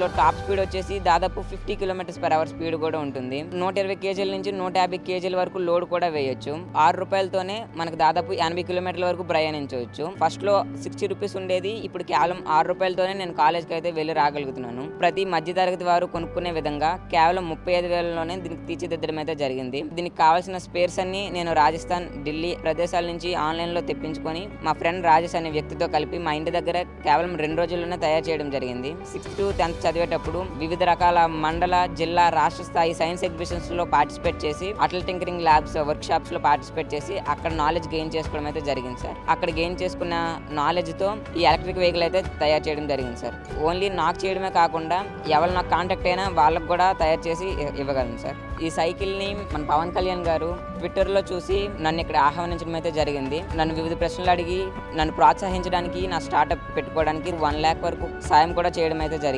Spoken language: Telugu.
లో టాప్ స్పీడ్ వచ్చేసి దాదాపు 50 km/h స్పీడ్ కూడా ఉంటుంది. 120 kg నుంచి 150 kg వరకు లోడ్ కూడా వేయొచ్చు. 6 రూపాయలతోనే మనకు దాదాపు 80 కిలోమీటర్ల వరకు ప్రయాణించవచ్చు. ఫస్ట్ లో 60 రూపీస్ ఉండేది, ఇప్పుడు కేవలం 6 రూపాయలతోనే నేను కాలేజ్కి అయితే వెళ్ళి రాగలుగుతున్నాను. ప్రతి మధ్య తరగతి వారు కొనుక్కునే విధంగా కేవలం 35,000లోనే దీనికి తీర్చిదిద్దడం అయితే జరిగింది. దీనికి కావాల్సిన స్పేర్స్ అన్ని నేను రాజస్థాన్, ఢిల్లీ ప్రదేశాల నుంచి ఆన్లైన్ లో తెప్పించుకొని మా ఫ్రెండ్ రాజేష్ అనే వ్యక్తితో కలిపి మా ఇంటి దగ్గర కేవలం 2 రోజుల్లోనే తయారు చేయడం జరిగింది. 6th to 10th చదివేటప్పుడు వివిధ రకాల మండల, జిల్లా, రాష్ట్ర స్థాయి సైన్స్ ఎగ్జిబిషన్స్ లో పార్టిసిపేట్ చేసి Atal tinkering labs, work shops లో పార్టిసిపేట్ చేసి అక్కడ నాలెడ్జ్ గెయిన్ చేసుకోవడం అయితే జరిగింది సార్. అక్కడ గెయిన్ చేసుకున్న నాలెడ్జ్ తో ఈ ఎలక్ట్రిక్ వెహికల్ అయితే తయారు చేయడం జరిగింది సార్. ఓన్లీ నాకు చేయడమే కాకుండా ఎవరు నాకు కాంటాక్ట్ అయినా వాళ్ళకు కూడా తయారు చేసి ఇవ్వగలను సార్. ఈ సైకిల్ ని మన పవన్ కళ్యాణ్ గారు ట్విట్టర్ లో చూసి నన్ను ఇక్కడ ఆహ్వానించడం అయితే జరిగింది. నన్ను వివిధ ప్రశ్నలు అడిగి నన్ను ప్రోత్సహించడానికి, నా స్టార్ట్అప్ పెట్టుకోవడానికి 1 lakh వరకు సాయం కూడా చేయడం అయితే జరిగింది.